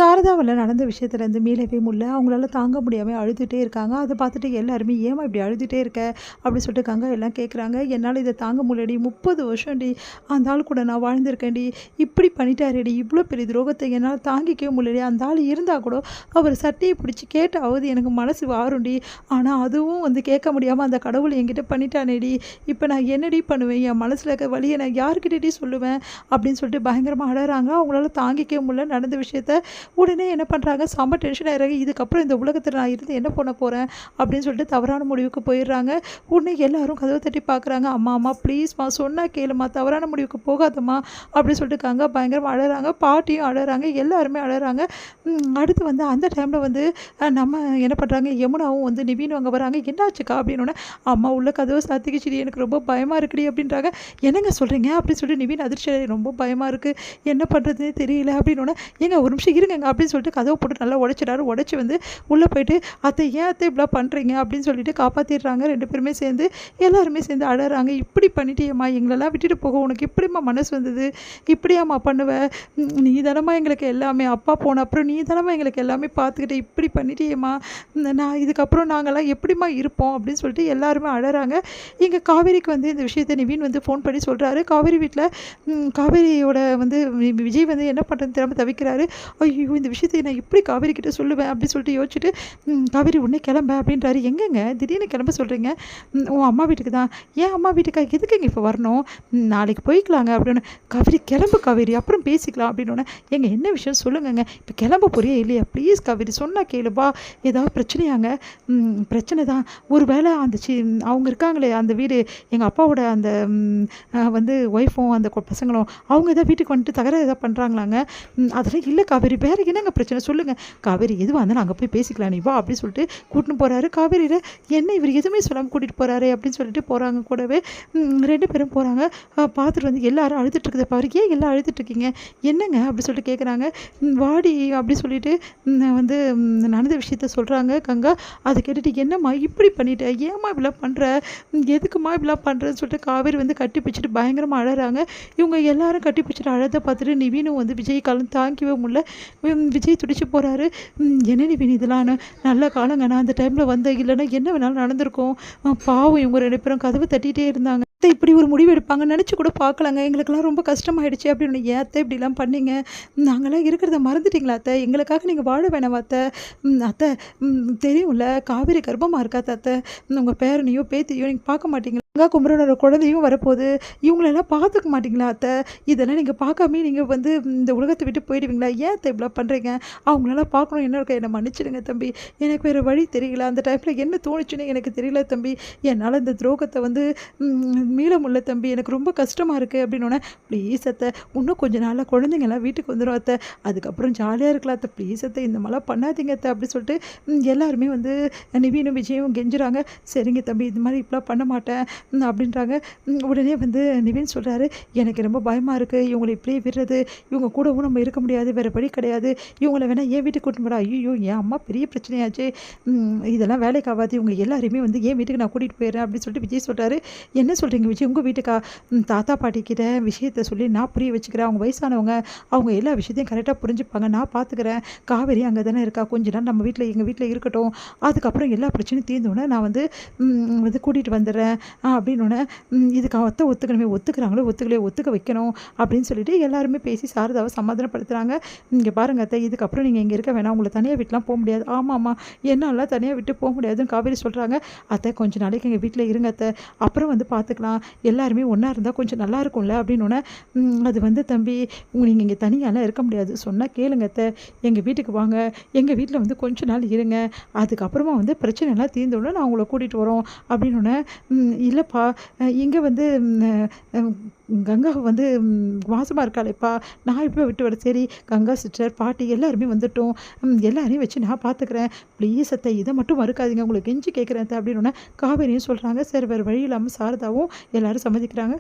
சாரதாவில் நடந்த விஷயத்துலேருந்து மீளவே முடியல. அவங்களால தாங்க முடியாமல் அழுதுகிட்டே இருக்காங்க. அதை பார்த்துட்டு எல்லாருமே ஏம்மா இப்படி அழுதுகிட்டே இருக்க அப்படின்னு சொல்லிட்டு கங்கா எல்லாம் கேட்குறாங்க. என்னால் இதை தாங்க முடியலடி, 30 வருஷம்டி அந்த ஆள் கூட நான் வாழ்ந்திருக்கேன்டி, இப்படி பண்ணிட்டாருடி, இவ்வளோ பெரிய துரோகத்தை என்னால் தாங்கிக்கவே முடியலடி. அந்த ஆள் இருந்தால் கூட அவர் சட்டையை பிடிச்சி கேட்டாவது எனக்கு மனசு வாரும்டி, ஆனால் அதுவும் வந்து கேட்க முடியாமல் அந்த கடவுள் என்கிட்ட பண்ணிட்டானேடி, இப்போ நான் என்னடி பண்ணுவேன், என் மனசில் இருக்க வழியை நான் யாருக்கிட்டடி சொல்லுவேன் அப்படின்னு சொல்லிட்டு பயங்கரமாக அழறாங்க. அவங்களால தாங்கிக்கவே முடியல நடந்த விஷயத்த. உடனே என்ன பண்ணுறாங்க, செம்ம டென்ஷன் ஆகிறாங்க. இதுக்கப்புறம் இந்த உலகத்தில் நான் இருந்து என்ன பண்ண போகிறேன் அப்படின்னு சொல்லிட்டு தவறான முடிவுக்கு போயிடுறாங்க. உடனே எல்லாரும் கதவை தட்டி பார்க்குறாங்க. அம்மா அம்மா ப்ளீஸ்மா சொன்னா கேளுமா, தவறான முடிவுக்கு போகாதம்மா அப்படின்னு சொல்லிட்டு இருக்காங்க. பயங்கரமாக அழறாங்க. பாட்டியும் அழறாங்க, எல்லாருமே அழறாங்க. அடுத்து வந்து அந்த டைமில் வந்து நம்ம என்ன பண்ணுறாங்க, யமுனாவும் வந்து நிவீனும் அங்கே வராங்க. என்னாச்சுக்கா அப்படின்னோடனே, அம்மா உள்ள கதவை சாத்திக்கிச்சுடி, எனக்கு ரொம்ப பயமாக இருக்குடி அப்படின்றாங்க. என்னங்க சொல்கிறீங்க அப்படின்னு சொல்லிட்டு நிவீன் அதிர்ச்சி, ரொம்ப பயமாக இருக்குது, என்ன பண்ணுறதுனே தெரியல அப்படின்னோடனே, ஏங்க ஒரு நிமிஷம் இருங்க அப்படின்னு சொல்லிட்டு கதவை போட்டு நல்லா உடைச்சிடாரு. உடச்சி வந்து உள்ளே போயிட்டு, அத்தை ஏன் அத்தை இப்படிலாம் பண்ணுறீங்க அப்படின்னு சொல்லிட்டு காப்பாற்றிடுறாங்க. 2 பேருமே சேர்ந்து எல்லாருமே சேர்ந்து அழறாங்க. இப்படி பண்ணிட்டியம்மா, எங்களெல்லாம் விட்டுட்டு போக உனக்கு இப்படிம்மா மனசு வந்தது, இப்படியாம்மா பண்ணுவ, நீ தானம்மா எங்களுக்கு எல்லாமே, அப்பா போன அப்புறம் நீ தானம்மா எங்களுக்கு எல்லாமே பார்த்துக்கிட்டு இப்படி பண்ணிட்டியம்மா, நான் இதுக்கப்புறம் நாங்கள்லாம் எப்படிம்மா இருப்போம் அப்படின்னு சொல்லிட்டு எல்லாருமே அழறாங்க. இங்கே காவேரிக்கு வந்து இந்த விஷயத்தை நிவீன் வந்து ஃபோன் பண்ணி சொல்கிறாரு. காவேரி வீட்டில் காவேரியோட வந்து விஜய் வந்து என்ன பண்ணுறதுன்னு தெரியாமல் தவிக்கிறாரு. ஐயோ இந்த விஷயத்தை நான் எப்படி காவேரி கிட்ட சொல்லுவேன் அப்படின்னு சொல்லிட்டு யோசிச்சுட்டு, காவேரி உடனே கிளம்ப அப்படின்றாரு. எங்கங்க திடீர்னு கிளம்ப சொல்கிறீங்க, உன் அம்மா வீட்டுக்கு தான். ஏன் அம்மா வீட்டுக்கா, எதுக்குங்க இப்போ வரணும், நாளைக்கு போய்க்கலாங்க அப்படின்னு. காவேரி கிளம்பு காவேரி, அப்புறம் பேசிக்கலாம் அப்படின்னோடனே, எங்க என்ன விஷயம் சொல்லுங்கங்க, இப்போ கிளம்ப போறியா இல்லையா, ப்ளீஸ் காவேரி சொன்னா கேளுப்பா, ஏதாவது பிரச்சனையாங்க, பிரச்சனை தான், ஒரு வேளை அந்த அவங்க இருக்காங்களே அந்த வீடு, எங்கள் அப்பாவோட அந்த வந்து ஒய்ஃபும் அந்த பசங்களும் அவங்க எதாவது வீட்டுக்கு வந்துட்டு தகராறு எதாவது பண்ணுறாங்களாங்க, அதெல்லாம் இல்லை காவேரி, வேறு என்னங்க பிரச்சனை சொல்லுங்கள் காவேரி, எதுவாக இருந்தாலும் அங்கே போய் பேசிக்கலாம் நீ வா அப்படின்னு சொல்லிட்டு கூட்டின்னு போகிறாரு. காவேரியில் என்ன இவர் எதுவுமே சொல்லாமல் கூட்டிகிட்டு போகிறாரு அப்படின்னு சொல்லிட்டு போகிறாங்க. கூடவே 2 பேரும் போகிறாங்க. பார்த்துட்டு வந்து எல்லாரும் அழுதுட்டுருக்குது பாரு, ஏன் எல்லாம் அழுதுட்டுருக்கீங்க என்னங்க அப்படி சொல்லிட்டு கேட்குறாங்க. வாடி அப்படி சொல்லிட்டு வந்து நடந்த விஷயத்த சொல்கிறாங்க கங்கா. அதை கேட்டுட்டு, என்னம்மா இப்படி பண்ணிட்டேன், ஏம்மா இப்படிலாம் பண்ணுற, எதுக்குமா இப்படிலாம் பண்ணுறேன்னு சொல்லிட்டு காவேரி வந்து கட்டி பிடிச்சிட்டு பயங்கரமாக அழறாங்க. இவங்க எல்லாரும் கட்டி பிடிச்சிட்டு அழதை பார்த்துட்டு நிவீனும் வந்து விஜய் காலம் தாங்கிக்கவே முடியல. விஜய் துடிச்சு போகிறாரு. என்ன நிவீன் இதெல்லாம் நல்ல காலங்க, நான் அந்த டைமில் வந்தேன், இல்லைன்னா என்ன வேணாலும் நடந்திருக்கும், பாவம் இவங்க 2 பேரும் கதவை தட்டிகிட்டே இருந்தாங்க, இப்படி ஒரு முடிவு எடுப்பாங்க நினச்சி கூட பார்க்கலாங்க, எங்களுக்கெல்லாம் ரொம்ப கஷ்டமாயிடுச்சு அப்படின்னு. ஏன் அத்தை இப்படிலாம் பண்ணீங்க, நாங்களாம் இருக்கிறத மறந்துட்டிங்களா அத்தை, எங்களுக்காக நீங்கள் வாழ வேணாம் அத்தை, அத்தை தெரியும்ல காவேரி கர்ப்பமாக இருக்கா அத்தை, உங்கள் பேரனையோ பேத்தியோ நீங்கள் பார்க்க மாட்டீங்களா, குமரனோட குழந்தையும் வரப்போகுது, இவங்களெல்லாம் பார்த்துக்க மாட்டிங்களா அத்தை, இதெல்லாம் நீங்கள் பார்க்காமே நீங்கள் வந்து இந்த உலகத்தை விட்டு போயிடுவீங்களா, ஏன் அத்தை இப்படிலாம் பண்ணுறீங்க, அவங்களெல்லாம் பார்க்கணும், என்ன இருக்க, என்னை மன்னிச்சிடுங்க தம்பி, எனக்கு வேறு வழி தெரியல, அந்த டைமில் என்ன தோணுச்சுன்னு எனக்கு தெரியல தம்பி, என்னால் இந்த துரோகத்தை வந்து மீள முடியல தம்பி, எனக்கு ரொம்ப கஷ்டமாக இருக்குது அப்படின்னோடனே, ப்ளீஸ் அத்தை இன்னும் கொஞ்சம் நாளில் குழந்தைங்கள்லாம் வீட்டுக்கு வந்துடும் அத்தை, அதுக்கப்புறம் ஜாலியாக இருக்கலாம் அத்தை, ப்ளீஸ் அத்தை இந்த மாதிரிலாம் பண்ணாதீங்க அத்தை அப்படி சொல்லிட்டு எல்லாருமே வந்து நிவீனும் விஜயும் கெஞ்சுறாங்க. சரிங்க தம்பி இது மாதிரி இப்படிலாம் பண்ண மாட்டேன் அப்படின்றாங்க. உடனே வந்து நிவீன் சொல்கிறாரு, எனக்கு ரொம்ப பயமாக இருக்குது, இவங்களை இப்படியே விடுறது, இவங்க கூடவும் நம்ம இருக்க முடியாது, வேறு வழி கிடையாது, இவங்களை வேணால் என் வீட்டுக்கு கூட்டிட்டு போகிறா, ஐயோ என் அம்மா பெரிய பிரச்சனையாச்சு, இதெல்லாம் வேலைக்கு ஆகாது, இவங்க எல்லாருமே வந்து என் வீட்டுக்கு நான் கூட்டிகிட்டு போயிடுறேன் அப்படின்னு சொல்லிட்டு விஜய் சொல்கிறாரு. என்ன சொல்கிறீங்க விஜய், உங்கள் வீட்டுக்கா, தாத்தா பாட்டிக்கிட்ட விஷயத்தை சொல்லி நான் புரிய வச்சுக்கிறேன், அவங்க வயசானவங்க, அவங்க எல்லா விஷயத்தையும் கரெக்டாக புரிஞ்சுப்பாங்க, நான் பார்த்துக்கிறேன், காவேரி அங்கே தானே இருக்கா, கொஞ்ச நாள் நம்ம வீட்டில் எங்கள் வீட்டில் இருக்கட்டும், அதுக்கப்புறம் எல்லா பிரச்சனையும் தீர்ந்தோன்னே நான் வந்து கூட்டிகிட்டு வந்துடுறேன் அப்படின்னோடனே, இதுக்கு அத்தை ஒத்துக்கணுமே, ஒத்துக்கிறாங்களோ ஒத்துக்கலையோ ஒத்துக்க வைக்கணும் அப்படின்னு சொல்லிட்டு எல்லாருமே பேசி சாரதாவை சமாதானப்படுத்துகிறாங்க. இங்கே பாருங்கள் அத்தை, இதுக்கப்புறம் நீங்கள் இங்கே இருக்க வேணாம், உங்களை தனியாக வீட்டெலாம் போக முடியாது, ஆமாம்மா என்னாலாம் தனியாக விட்டு போக முடியாதுன்னு காவேரி சொல்கிறாங்க. அத்தை கொஞ்ச நாளைக்கு எங்கள் வீட்டில் இருங்க அத்தை, அப்புறம் வந்து பார்த்துக்கலாம், எல்லாருமே ஒன்றா இருந்தால் கொஞ்சம் நல்லா இருக்கும்ல அப்படின்னோடனே, அது வந்து தம்பி நீங்கள் இங்கே தனியாலாம் இருக்க முடியாது, சொன்னால் கேளுங்க அத்தை, எங்கள் வீட்டுக்கு வாங்க, எங்கள் வீட்டில் வந்து கொஞ்ச நாள் இருங்க, அதுக்கப்புறமா வந்து பிரச்சனைலாம் தீர்ந்தோடனே நான் உங்களை கூட்டிகிட்டு வரோம் அப்படின்னோடனே, இல்லைப்பா இங்கே வந்து கங்கா வந்து மாசமாக இருக்காளேப்பா, நான் இப்போ விட்டு வர, சரி கங்கா சிஸ்டர் பாட்டி எல்லாருமே வந்துட்டோம், எல்லாரையும் வச்சு நான் பார்த்துக்கிறேன், ப்ளீஸ் அத்தை இதை மட்டும் மறுக்காதீங்க, உங்களுக்கு கெஞ்சி கேட்குறேன் அத்தை அப்படின்னோடனே காவேரியும் சொல்கிறாங்க. சரி வேறு வழி இல்லாமல் சாரதாவும் எல்லோரும் சம்மதிக்கிறாங்க.